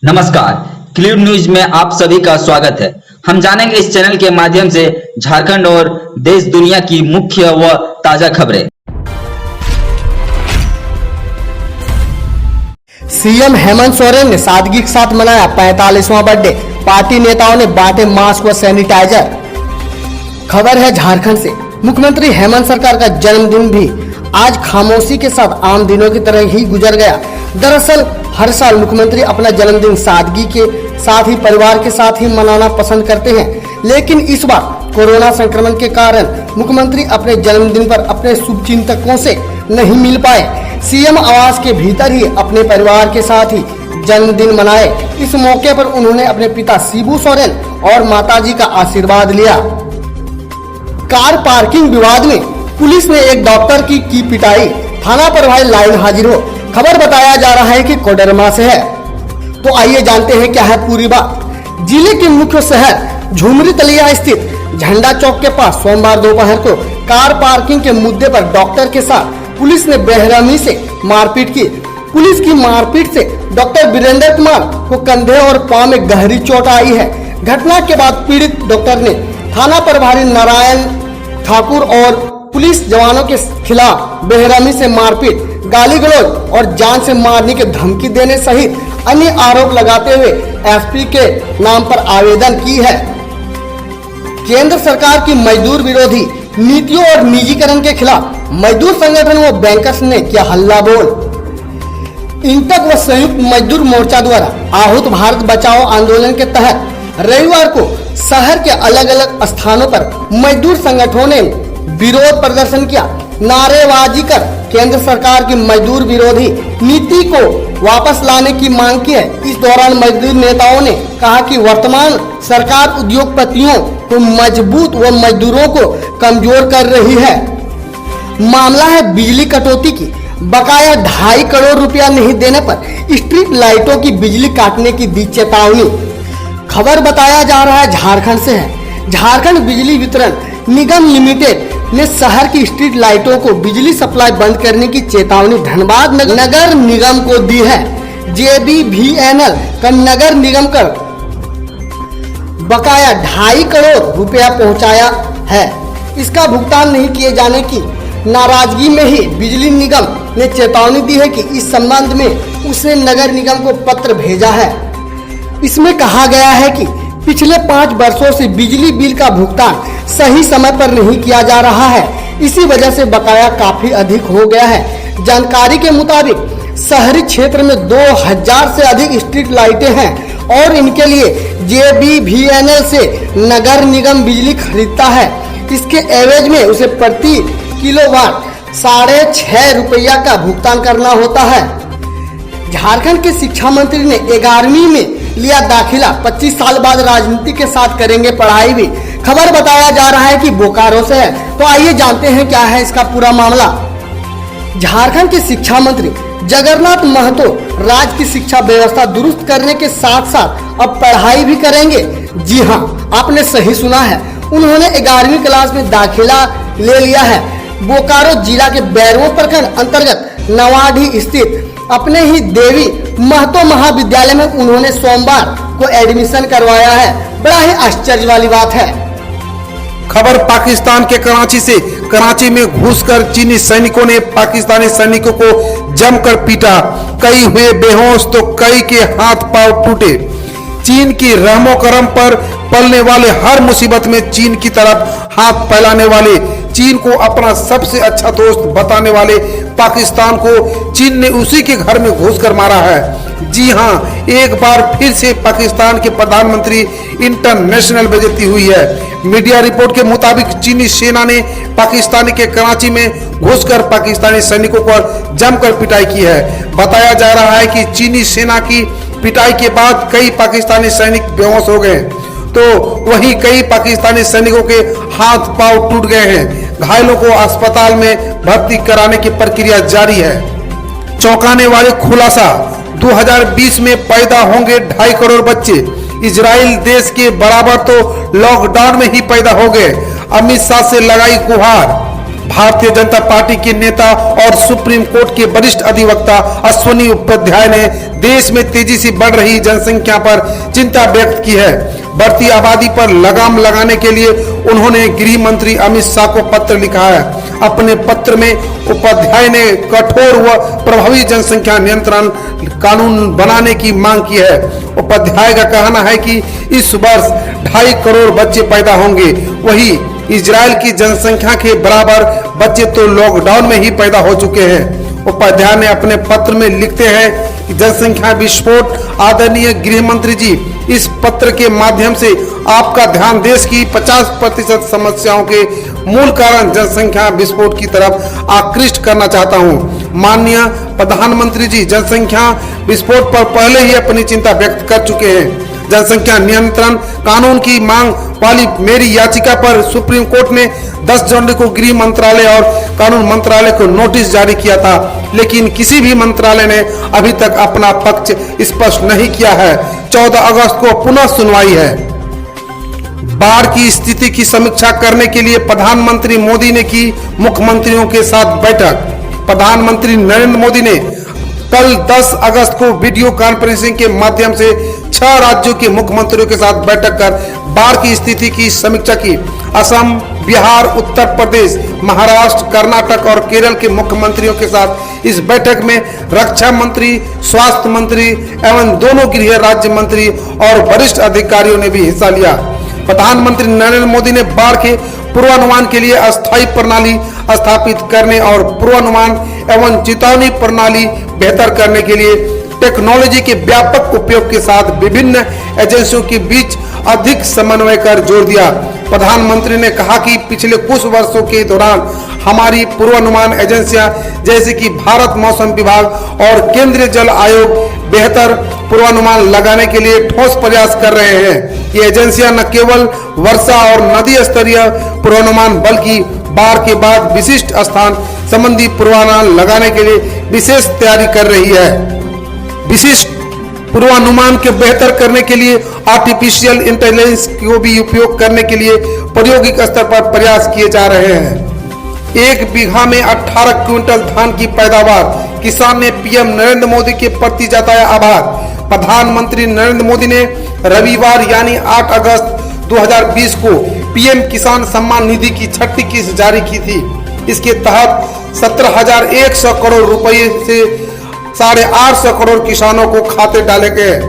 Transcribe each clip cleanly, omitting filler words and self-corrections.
नमस्कार, clear news में आप सभी का स्वागत है। हम जानेंगे इस चैनल के माध्यम से झारखंड और देश दुनिया की मुख्य व ताजा खबरें। सीएम हेमंत सोरेन ने सादगी के साथ मनाया 45वां बर्थडे। पार्टी नेताओं ने बांटे मास्क व सैनिटाइजर। खबर है झारखंड से। मुख्यमंत्री हेमंत सरकार का जन्मदिन भी आज खामोशी के साथ आम दिनों की तरह ही गुजर गया। दरअसल हर साल मुख्यमंत्री अपना जन्मदिन सादगी के साथ ही परिवार के साथ ही मनाना पसंद करते हैं, लेकिन इस बार कोरोना संक्रमण के कारण मुख्यमंत्री अपने जन्मदिन पर अपने शुभचिंतकों से नहीं मिल पाए। सीएम आवास के भीतर ही अपने परिवार के साथ ही जन्मदिन मनाए। इस मौके पर उन्होंने अपने पिता शिबू सोरेन और माताजी का आशीर्वाद लिया। कार पार्किंग विवाद में पुलिस ने एक डॉक्टर की पिटाई। थाना प्रभारी लाइन हाजिर हो। खबर बताया जा रहा है कि कोडरमा से है। तो आइए जानते हैं क्या है पूरी बात। जिले के मुख्य शहर झुमरी तलिया स्थित झंडा चौक के पास सोमवार दोपहर को कार पार्किंग के मुद्दे पर डॉक्टर के साथ पुलिस ने बेरहमी से मारपीट की। पुलिस की मारपीट से डॉक्टर वीरेंद्र कुमार को कंधे और पांव में गहरी चोट आई है। घटना के बाद पीड़ित डॉक्टर ने थाना प्रभारी नारायण ठाकुर और पुलिस जवानों के खिलाफ बेरहमी से मारपीट, गाली गलौज और जान से मारने की धमकी देने सहित अन्य आरोप लगाते हुए एसपी के नाम पर आवेदन की है। केंद्र सरकार की मजदूर विरोधी नीतियों और निजीकरण के खिलाफ मजदूर संगठन व बैंकर्स ने किया हल्ला बोल। इंटक व संयुक्त मजदूर मोर्चा द्वारा आहूत भारत बचाओ आंदोलन के तहत रविवार को शहर के अलग अलग स्थानों पर मजदूर संगठनों ने विरोध प्रदर्शन किया। नारेबाजी कर केंद्र सरकार की मजदूर विरोधी नीति को वापस लाने की मांग की है। इस दौरान मजदूर नेताओं ने कहा कि वर्तमान सरकार उद्योगपतियों को मजबूत व मजदूरों को कमजोर कर रही है। मामला है बिजली कटौती की। बकाया 2.5 करोड़ रुपया नहीं देने पर स्ट्रीट लाइटों की बिजली काटने की दी चेतावनी। खबर बताया जा रहा है झारखंड से है। झारखंड बिजली वितरण निगम लिमिटेड ने शहर की स्ट्रीट लाइटों को बिजली सप्लाई बंद करने की चेतावनी धनबाद नगर निगम को दी है। JBVNL का नगर निगम कर बकाया 2.5 करोड़ रुपया पहुंचाया है। इसका भुगतान नहीं किए जाने की नाराजगी में ही बिजली निगम ने चेतावनी दी है कि इस संबंध में उसने नगर निगम को पत्र भेजा है। इसमें कहा गया है कि पिछले 5 वर्षों से बिजली बिल का भुगतान सही समय पर नहीं किया जा रहा है। इसी वजह से बकाया काफी अधिक हो गया है। जानकारी के मुताबिक शहरी क्षेत्र में 2000 से अधिक स्ट्रीट लाइटें हैं और इनके लिए JBVNL से नगर निगम बिजली खरीदता है। इसके एवज में उसे प्रति किलोवाट 6.5 रुपया का भुगतान करना होता है। झारखंड के शिक्षा मंत्री ने 11वीं में लिया दाखिला। 25 साल बाद राजनीति के साथ करेंगे पढ़ाई भी। खबर बताया जा रहा है कि बोकारो से है। तो आइए जानते हैं क्या है इसका पूरा मामला। झारखंड के शिक्षा मंत्री जगन्नाथ महतो राज्य की शिक्षा व्यवस्था दुरुस्त करने के साथ साथ अब पढ़ाई भी करेंगे। जी हाँ, आपने सही सुना है। उन्होंने 11वीं क्लास में दाखिला ले लिया है। बोकारो जिला के बैरवो प्रखंड अंतर्गत नवाडी स्थित अपने ही देवी महतो महाविद्यालय में उन्होंने सोमवार को एडमिशन करवाया है। बड़ा ही आश्चर्य वाली बात है। खबर पाकिस्तान के कराची से। कराची में घुसकर चीनी सैनिकों ने पाकिस्तानी सैनिकों को जमकर पीटा। कई हुए बेहोश तो कई के हाथ पांव टूटे। चीन की रहमो करम पर पलने वाले हर मुसीबत में चीन की तरफ हाथ फैलाने वाले, चीन को अपना सबसे अच्छा दोस्त बताने वाले पाकिस्तान को चीन ने उसी के घर में घुसकर मारा है। जी हां, एक बार फिर से पाकिस्तान के प्रधानमंत्री इंटरनेशनल बेइज्जती हुई है। मीडिया रिपोर्ट के मुताबिक चीनी सेना ने पाकिस्तान के कराची में घुसकर पाकिस्तानी सैनिकों पर जमकर पिटाई की है। बताया जा रहा है कि चीनी सेना की पिटाई के बाद कई पाकिस्तानी सैनिक बेहोश हो गए, तो वहीं कई पाकिस्तानी सैनिकों के हाथ पांव टूट गए हैं। घायलों को अस्पताल में भर्ती कराने की प्रक्रिया जारी है। चौंकाने वाले खुलासा, 2020 में पैदा होंगे 2.5 करोड़ बच्चे। इजराइल देश के बराबर तो लॉकडाउन में ही पैदा हो गए। अमित शाह से लगाई गुहार। भारतीय जनता पार्टी के नेता और सुप्रीम कोर्ट के वरिष्ठ अधिवक्ता अश्विनी उपाध्याय ने देश में तेजी से बढ़ रही जनसंख्या पर चिंता व्यक्त की है। बढ़ती आबादी पर लगाम लगाने के लिए उन्होंने गृह मंत्री अमित शाह को पत्र लिखा है। अपने पत्र में उपाध्याय ने कठोर व प्रभावी जनसंख्या नियंत्रण कानून बनाने की मांग की है। उपाध्याय का कहना है कि इस वर्ष 2.5 करोड़ बच्चे पैदा होंगे, वही इजराइल की जनसंख्या के बराबर बच्चे तो लॉकडाउन में ही पैदा हो चुके हैं। उपाध्याय ने अपने पत्र में लिखते हैं कि जनसंख्या विस्फोट। आदरणीय गृह मंत्री जी, इस पत्र के माध्यम से आपका ध्यान देश की 50% समस्याओं के मूल कारण जनसंख्या विस्फोट की तरफ आकृष्ट करना चाहता हूं। माननीय प्रधानमंत्री जी जनसंख्या विस्फोट पर पहले ही अपनी चिंता व्यक्त कर चुके हैं। जनसंख्या नियंत्रण कानून की मांग वाली मेरी याचिका पर सुप्रीम कोर्ट ने 10 जनवरी को गृह मंत्रालय और कानून मंत्रालय को नोटिस जारी किया था, लेकिन किसी भी मंत्रालय ने अभी तक अपना पक्ष स्पष्ट नहीं किया है। 14 अगस्त को पुनः सुनवाई है। बाढ़ की स्थिति की समीक्षा करने के लिए प्रधानमंत्री मोदी ने की मुख्यमंत्रियों के साथ बैठक। प्रधानमंत्री नरेंद्र मोदी ने कल 10 अगस्त को वीडियो कॉन्फ्रेंसिंग के माध्यम से 6 राज्यों के मुख्यमंत्रियों के साथ बैठक कर बाढ़ की स्थिति की समीक्षा की। असम, बिहार, उत्तर प्रदेश, महाराष्ट्र, कर्नाटक और केरल के मुख्यमंत्रियों के साथ इस बैठक में रक्षा मंत्री, स्वास्थ्य मंत्री एवं दोनों गृह राज्य मंत्री और वरिष्ठ अधिकारियों ने भी हिस्सा लिया। प्रधानमंत्री नरेंद्र मोदी ने बाढ़ के पूर्वानुमान के लिए अस्थायी प्रणाली स्थापित करने और पूर्वानुमान एवं चेतावनी प्रणाली बेहतर करने के लिए टेक्नोलॉजी के व्यापक उपयोग के साथ विभिन्न एजेंसियों के बीच अधिक समन्वय कर जोर दिया। प्रधानमंत्री ने कहा कि पिछले कुछ वर्षों के दौरान हमारी पूर्वानुमान एजेंसियां जैसे कि भारत मौसम विभाग और केंद्रीय जल आयोग बेहतर पूर्वानुमान लगाने के लिए ठोस प्रयास कर रहे हैं। ये एजेंसियां न केवल वर्षा और नदी स्तरीय पूर्वानुमान बल्कि बाढ़ के बाद विशिष्ट स्थान संबंधी पूर्वानुमान लगाने के लिए विशेष तैयारी कर रही है। विशिष्ट पूर्वानुमान के बेहतर करने के लिए आर्टिफिशियल इंटेलिजेंस को भी उपयोग करने के लिए प्रायोगिक स्तर पर प्रयास किए जा रहे हैं। 1 बीघा में 18 क्विंटल धान की पैदावार। किसान ने पीएम नरेंद्र मोदी के प्रति जताया आभार। प्रधानमंत्री नरेंद्र मोदी ने रविवार यानी 8 अगस्त 2020 को पीएम किसान सम्मान निधि की 6ठी किस्त जारी की थी। इसके तहत 17,100 करोड़ रुपए से 850 करोड़ किसानों को खाते डाले गए।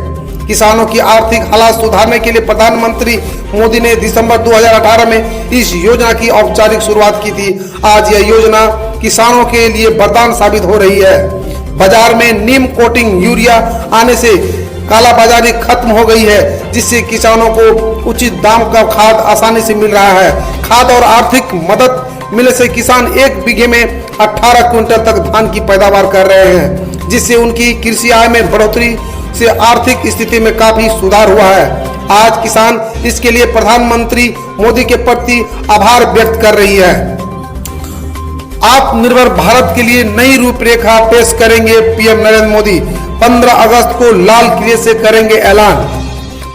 किसानों की आर्थिक हालात सुधारने के लिए प्रधानमंत्री मोदी ने दिसंबर 2018 में इस योजना की औपचारिक शुरुआत की थी। आज यह योजना किसानों के लिए वरदान साबित हो रही है। बाजार में नीम कोटिंग यूरिया आने से कालाबाजारी खत्म हो गई है, जिससे किसानों को उचित दाम का खाद आसानी से मिल रहा है। खाद और आर्थिक मदद मिलने से किसान 1 बीघे में 18 क्विंटल तक धान की पैदावार कर रहे हैं, जिससे उनकी कृषि आय में बढ़ोतरी से आर्थिक स्थिति में काफी सुधार हुआ है। आज किसान इसके लिए प्रधानमंत्री मोदी के प्रति आभार व्यक्त कर रही है। आत्मनिर्भर भारत के लिए नई रूपरेखा पेश करेंगे पीएम नरेंद्र मोदी। 15 अगस्त को लाल किले से करेंगे ऐलान।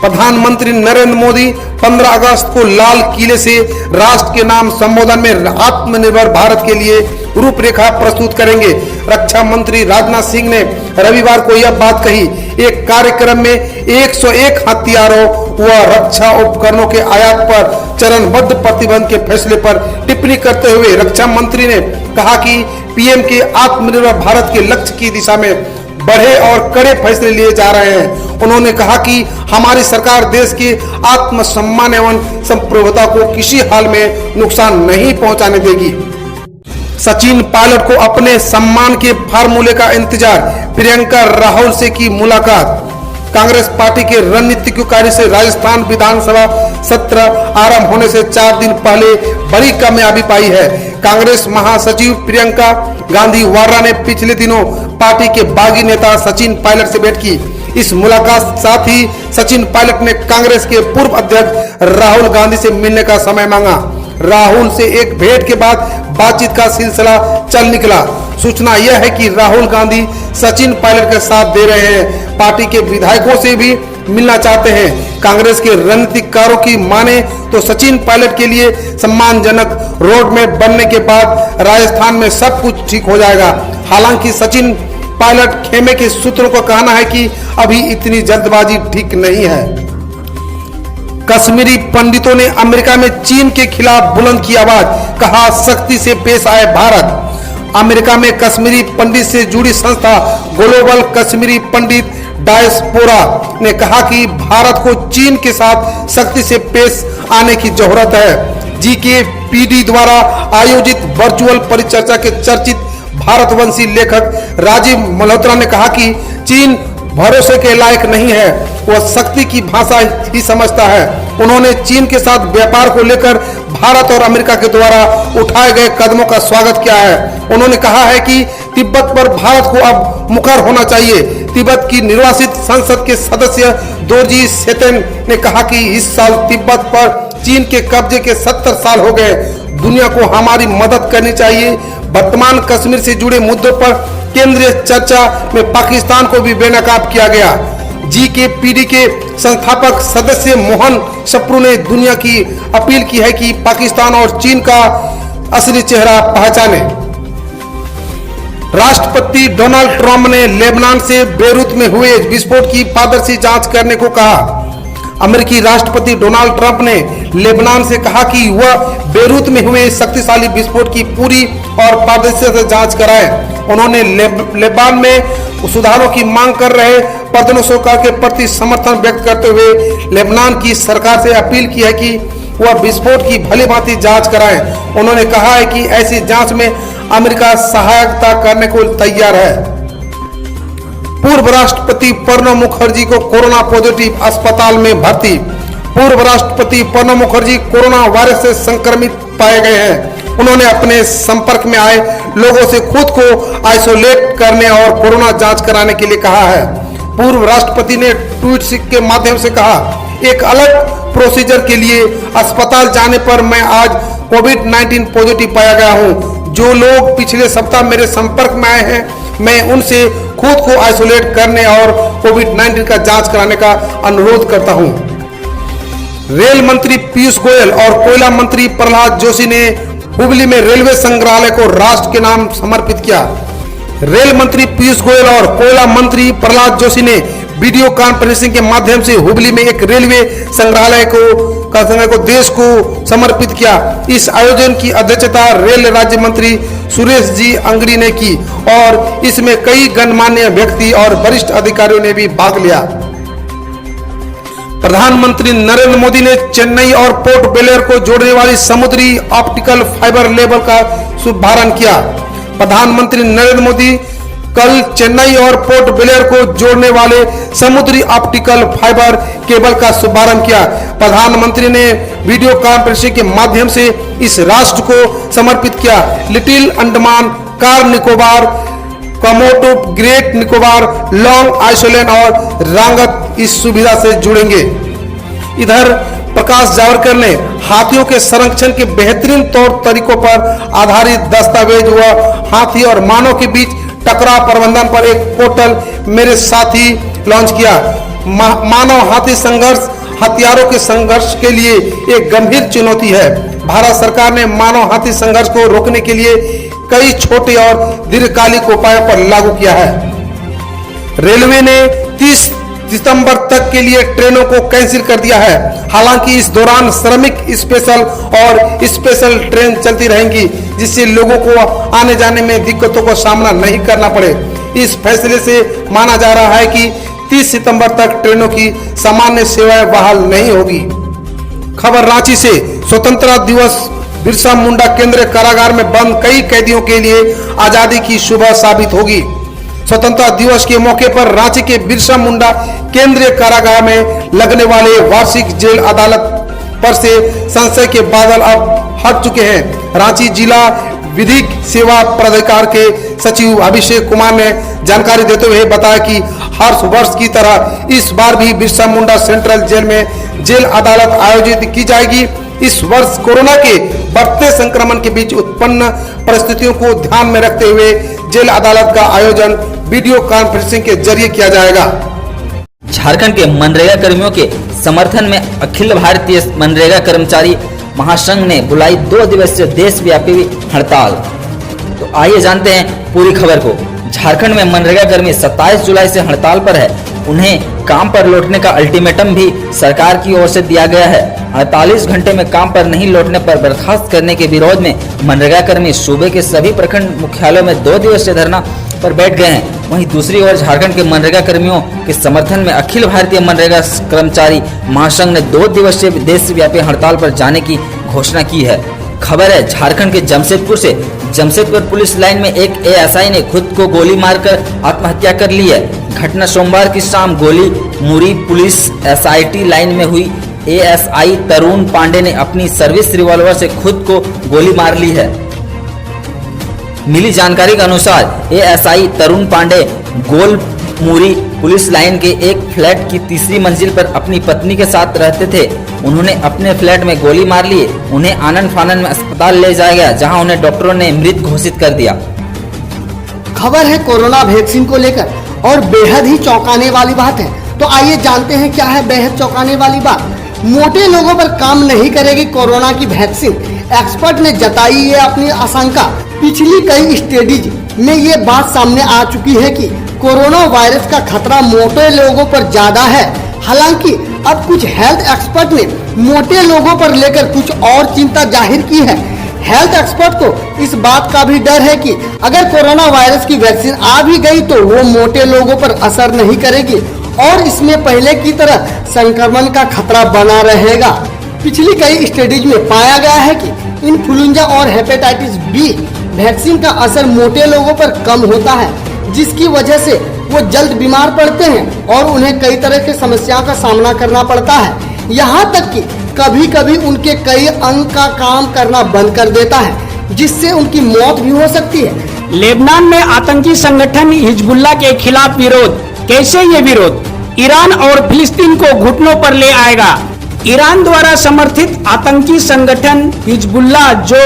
प्रधानमंत्री नरेंद्र मोदी 15 अगस्त को लाल किले से राष्ट्र के नाम संबोधन में आत्मनिर्भर भारत के लिए रूपरेखा प्रस्तुत करेंगे। रक्षा मंत्री राजनाथ सिंह ने रविवार को यह बात कही। एक कार्यक्रम में 101 हथियारों व रक्षा उपकरणों के आयात पर चरणबद्ध प्रतिबंध के फैसले पर टिप्पणी करते हुए रक्षा मंत्री ने कहा कि पीएम के आत्मनिर्भर भारत के लक्ष्य की दिशा में बड़े और कड़े फैसले लिए जा रहे हैं। उन्होंने कहा कि हमारी सरकार देश के आत्मसम्मान एवं संप्रभुता को किसी हाल में नुकसान नहीं पहुंचाने देगी। सचिन पायलट को अपने सम्मान के फार्मूले का इंतजार। प्रियंका राहुल से की मुलाकात। कांग्रेस पार्टी के रणनीतिज्ञ से राजस्थान विधानसभा सत्र आरंभ होने से 4 दिन पहले बड़ी कामयाबी पाई है। कांग्रेस महासचिव प्रियंका गांधी वाड्रा ने पिछले दिनों पार्टी के बागी नेता सचिन पायलट से भेंट की। इस मुलाकात साथ ही सचिन पायलट ने कांग्रेस के पूर्व अध्यक्ष राहुल गांधी से मिलने का समय मांगा। राहुल से एक भेंट के बाद बातचीत का सिलसिला चल निकला। सूचना यह है कि राहुल गांधी सचिन पायलट का साथ दे रहे हैं। पार्टी के विधायकों से भी मिलना चाहते हैं। कांग्रेस के रणनीतिकारों की माने तो सचिन पायलट के लिए सम्मानजनक रोड मैप बनने के बाद राजस्थान में सब कुछ ठीक हो जाएगा। हालांकि सचिन पायलट खेमे के सूत्रों का कहना है कि अभी इतनी जल्दबाजी ठीक नहीं है। कश्मीरी पंडितों ने अमेरिका में चीन के खिलाफ बुलंद की आवाज, कहा सख्ती से पेश आए भारत। अमेरिका में कश्मीरी पंडित से जुड़ी संस्था ग्लोबल कश्मीरी पंडित डायस्पोरा ने कहा कि भारत को चीन के साथ सख्ती से पेश आने की जरूरत है। GKPD द्वारा आयोजित वर्चुअल परिचर्चा के चर्चित भारतवंशी लेखक राजीव मल्होत्रा ने कहा कि चीन भरोसे के लायक नहीं है, वह शक्ति की भाषा ही समझता है। उन्होंने चीन के साथ व्यापार को लेकर भारत और अमेरिका के द्वारा उठाए गए कदमों का स्वागत किया है। उन्होंने कहा है कि तिब्बत पर भारत को अब मुखर होना चाहिए। तिब्बत की निर्वासित संसद के सदस्य दोरजी सेतेन ने कहा कि इस साल तिब्बत पर चीन के कब्जे के 70 साल हो गए। दुनिया को हमारी मदद करनी चाहिए। वर्तमान कश्मीर से जुड़े मुद्दों पर केंद्रीय चर्चा में पाकिस्तान को भी बेनकाब किया गया। GKPD के संस्थापक सदस्य मोहन शप्रू ने दुनिया की अपील की है कि पाकिस्तान और चीन का असली चेहरा पहचाने। राष्ट्रपति डोनाल्ड ट्रंप ने लेबनान से बेरूत में हुए विस्फोट की पारदर्शी जांच करने को कहा। अमेरिकी राष्ट्रपति डोनाल्ड ट्रंप ने लेबनान से कहा कि वह बेरूत में हुए शक्तिशाली विस्फोट की पूरी और पारदर्शिता से जांच कराए। उन्होंने लेबनान में सुधारों की मांग कर रहे प्रदर्शनकारियों के प्रति समर्थन व्यक्त करते हुए लेबनान की सरकार से अपील की है कि वह विस्फोट की भलीभांति जांच कराए। उन्होंने कहा है कि ऐसी जांच में अमेरिका सहायता करने को तैयार है। पूर्व राष्ट्रपति प्रणब मुखर्जी को कोरोना पॉजिटिव, अस्पताल में भर्ती। पूर्व राष्ट्रपति प्रणब मुखर्जी कोरोना वायरस से संक्रमित पाए गए हैं। उन्होंने अपने संपर्क में आए लोगों से खुद को आइसोलेट करने और कोरोना जांच कराने के लिए कहा है। पूर्व राष्ट्रपति ने ट्वीट के माध्यम से कहा, एक अलग प्रोसीजर के लिए अस्पताल जाने पर मैं आज कोविड-19 पॉजिटिव पाया गया हूं। जो लोग पिछले सप्ताह मेरे संपर्क में आए हैं, मैं उनसे खुद को आइसोलेट करने और कोविड-19 का जांच कराने का अनुरोध करता हूं। रेल मंत्री पीयूष गोयल और कोयला मंत्री प्रहलाद जोशी ने हुबली में रेलवे संग्रहालय को राष्ट्र के नाम समर्पित किया। रेल मंत्री पीयूष गोयल और कोयला मंत्री प्रहलाद जोशी ने वीडियो कॉन्फ्रेंसिंग के माध्यम से हुबली में एक रेलवे संग्रहालय को देश को समर्पित किया। इस आयोजन की अध्यक्षता रेल राज्य मंत्री सुरेश जी अंगड़ी ने की और इसमें कई गणमान्य व्यक्ति और वरिष्ठ अधिकारियों ने भी भाग लिया। प्रधानमंत्री नरेंद्र मोदी ने चेन्नई और पोर्ट ब्लेयर को जोड़ने वाली समुद्री ऑप्टिकल फाइबर लेबल का शुभारंभ किया। प्रधानमंत्री नरेंद्र मोदी कल चेन्नई और पोर्ट ब्लेयर को जोड़ने वाले समुद्री ऑप्टिकल फाइबर केबल का शुभारंभ किया। प्रधानमंत्री ने वीडियो कॉन्फ्रेंसिंग के माध्यम से इस राष्ट्र को समर्पित किया। Little Andaman, Car Nicobar, Kamorta, Great Nicobar, Long Island और रांगत इस सुविधा से जुड़ेंगे। इधर प्रकाश जावड़ेकर ने हाथियों के संरक्षण के बेहतरीन तौर तरीकों पर आधारित दस्तावेज व हाथी और मानव के बीच टकराव प्रबंधन पर एक पोर्टल मेरे साथी लॉन्च किया। मानव हाथी संघर्ष हथियारों के संघर्ष के लिए एक गंभीर चुनौती है। भारत सरकार ने मानव हाथी संघर्ष को रोकने के लिए कई छोटे और दीर्घकालिक उपायों पर लागू किया है। रेलवे ने 30 सितंबर तक के लिए ट्रेनों को कैंसिल कर दिया है। हालांकि इस दौरान श्रमिक स्पेशल और स्पेशल ट्रेन चलती रहेंगी, जिससे लोगों को आने जाने में दिक्कतों का सामना नहीं करना पड़े। इस फैसले से माना जा रहा है कि 30 सितंबर तक ट्रेनों की सामान्य सेवाएं बहाल नहीं होगी। खबर रांची से। स्वतंत्रता दिवस बिरसा मुंडा केंद्रीय कारागार में बंद कई कैदियों के लिए आजादी की सुबह साबित होगी। स्वतंत्रता दिवस के मौके पर रांची के बिरसा मुंडा केंद्रीय कारागार में लगने वाले वार्षिक जेल अदालत पर से संशय के बादल अब हट चुके हैं। रांची जिला विधिक सेवा प्राधिकार के सचिव अभिषेक कुमार ने जानकारी देते हुए बताया कि हर वर्ष की तरह इस बार भी बिरसा मुंडा सेंट्रल जेल में जेल अदालत आयोजित की जाएगी। इस वर्ष कोरोना के बढ़ते संक्रमण के बीच उत्पन्न परिस्थितियों को ध्यान में रखते हुए जेल अदालत का आयोजन वीडियो कॉन्फ्रेंसिंग के जरिए किया जाएगा। झारखंड के मनरेगा कर्मियों के समर्थन में अखिल भारतीय मनरेगा कर्मचारी महासंघ ने बुलाई 2 दिवसीय देशव्यापी हड़ताल। तो आइए जानते हैं पूरी खबर को। झारखंड में मनरेगा कर्मी 27 जुलाई से हड़ताल पर है। उन्हें काम पर लौटने का अल्टीमेटम भी सरकार की ओर से दिया गया है। 48 घंटे में काम पर नहीं लौटने पर बर्खास्त करने के विरोध में मनरेगा कर्मी सूबे के सभी प्रखंड मुख्यालयों में 2 दिवसीय धरना पर बैठ गए हैं। वहीं दूसरी ओर झारखंड के मनरेगा कर्मियों के समर्थन में अखिल भारतीय मनरेगा कर्मचारी महासंघ ने 2 दिवसीय देशव्यापी हड़ताल पर जाने की घोषणा की है। खबर है झारखंड के जमशेदपुर से। जमशेदपुर पुलिस लाइन में एक एएसआई ने खुद को गोली मारकर आत्महत्या कर ली है। घटना सोमवार की शाम गोली मुरी पुलिस एसआईटी लाइन में हुई। एएसआई तरुण पांडे ने अपनी सर्विस रिवॉल्वर से खुद को गोली मार ली है। मिली जानकारी के अनुसार एएसआई तरुण पांडे गोल मुरी पुलिस लाइन के एक फ्लैट की तीसरी मंजिल पर अपनी पत्नी के साथ रहते थे। उन्होंने अपने फ्लैट में गोली मार ली। उन्हें आनंद फानन में अस्पताल ले जाया गया, जहां उन्हें डॉक्टरों ने मृत घोषित कर दिया। खबर है कोरोना वैक्सीन को लेकर और बेहद ही चौंकाने वाली बात है। तो आइए जानते हैं क्या है बेहद चौंकाने वाली बात। मोटे लोगों पर काम नहीं करेगी कोरोना की वैक्सीन, एक्सपर्ट ने जताई है अपनी आशंका। पिछली कई स्टडीज में ये बात सामने आ चुकी है कि कोरोना वायरस का खतरा मोटे लोगों पर ज्यादा है। हालांकि अब कुछ हेल्थ एक्सपर्ट ने मोटे लोगों पर लेकर कुछ और चिंता जाहिर की है। हेल्थ एक्सपर्ट को इस बात का भी डर है कि अगर कोरोना वायरस की वैक्सीन आ भी गई तो वो मोटे लोगों पर असर नहीं करेगी और इसमें पहले की तरह संक्रमण का खतरा बना रहेगा। पिछली कई स्टडीज में पाया गया है कि इन्फ्लुएंजा और हेपेटाइटिस बी वैक्सीन का असर मोटे लोगों पर कम होता है, जिसकी वजह से वो जल्द बीमार पड़ते हैं और उन्हें कई तरह की समस्याओं का सामना करना पड़ता है। यहाँ तक कि कभी कभी उनके कई अंग का काम करना बंद कर देता है, जिससे उनकी मौत भी हो सकती है। लेबनान में आतंकी संगठन हिजबुल्लाह के खिलाफ विरोध। कैसे ये विरोध ईरान और फिलिस्तीन को घुटनों पर ले आएगा। ईरान द्वारा समर्थित आतंकी संगठन हिजबुल्लाह जो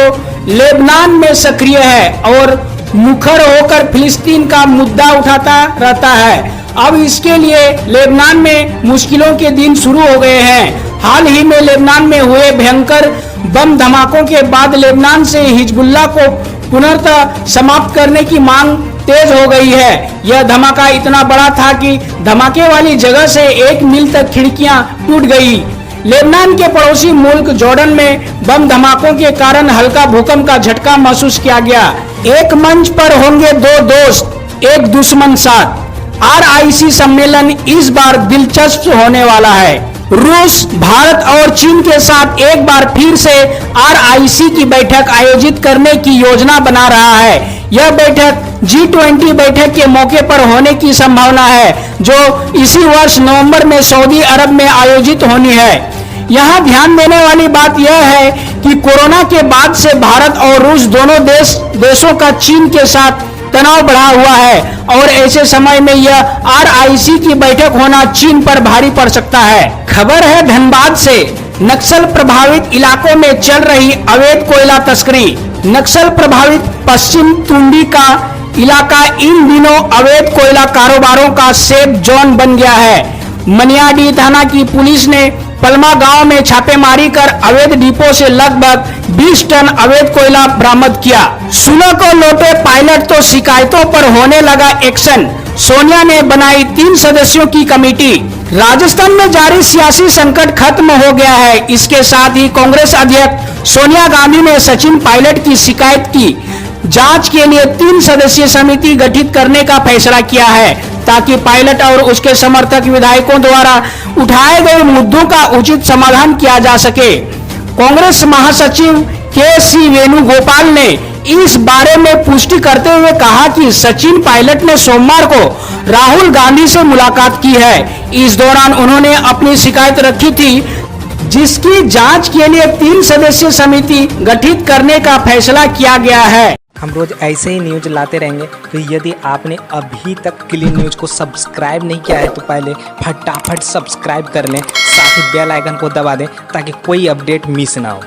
लेबनान में सक्रिय है और मुखर होकर फिलिस्तीन का मुद्दा उठाता रहता है, अब इसके लिए लेबनान में मुश्किलों के दिन शुरू हो गए हैं। हाल ही में लेबनान में हुए भयंकर बम धमाकों के बाद लेबनान से हिजबुल्लाह को पुनः समाप्त करने की मांग तेज हो गई है। यह धमाका इतना बड़ा था कि धमाके वाली जगह से 1 मील तक खिड़कियां टूट गई। लेबनान के पड़ोसी मुल्क जॉर्डन में बम धमाकों के कारण हल्का भूकंप का झटका महसूस किया गया। एक मंच पर होंगे 2 दोस्त, एक दुश्मन साथ। RIC सम्मेलन इस बार दिलचस्प होने वाला है। रूस, भारत और चीन के साथ एक बार फिर से RIC की बैठक आयोजित करने की योजना बना रहा है। यह बैठक G20 बैठक के मौके पर होने की संभावना है, जो इसी वर्ष नवंबर में सऊदी अरब में आयोजित होनी है। यहाँ ध्यान देने वाली बात यह है कि कोरोना के बाद से भारत और रूस दोनों देशों का चीन के साथ तनाव बढ़ा हुआ है और ऐसे समय में यह RIC की बैठक होना चीन पर भारी पड़ सकता है। खबर है धनबाद से। नक्सल प्रभावित इलाकों में चल रही अवैध कोयला तस्करी। नक्सल प्रभावित पश्चिम तुंडी का इलाका इन दिनों अवैध कोयला कारोबारों का सेफ जोन बन गया है। मनियाडी थाना की पुलिस ने पलमा गांव में छापेमारी कर अवैध डिपो से लगभग 20 टन अवैध कोयला बरामद किया। सुलह को लौटे पायलट तो शिकायतों पर होने लगा एक्शन। सोनिया ने बनाई 3 सदस्यों की कमेटी। राजस्थान में जारी सियासी संकट खत्म हो गया है। इसके साथ ही कांग्रेस अध्यक्ष सोनिया गांधी ने सचिन पायलट की शिकायत की जांच के लिए 3 सदस्यीय समिति गठित करने का फैसला किया है, ताकि पायलट और उसके समर्थक विधायकों द्वारा उठाए गए मुद्दों का उचित समाधान किया जा सके। कांग्रेस महासचिव KC वेणुगोपाल ने इस बारे में पुष्टि करते हुए कहा कि सचिन पायलट ने सोमवार को राहुल गांधी से मुलाकात की है। इस दौरान उन्होंने अपनी शिकायत रखी थी, जिसकी जांच के लिए 3 सदस्यीय समिति गठित करने का फैसला किया गया है। हम रोज ऐसे ही न्यूज लाते रहेंगे, तो यदि आपने अभी तक क्लीन न्यूज को सब्सक्राइब नहीं किया है तो पहले फटाफट सब्सक्राइब कर लें, साथ ही बेल आइकन को दबा दें ताकि कोई अपडेट मिस ना हो।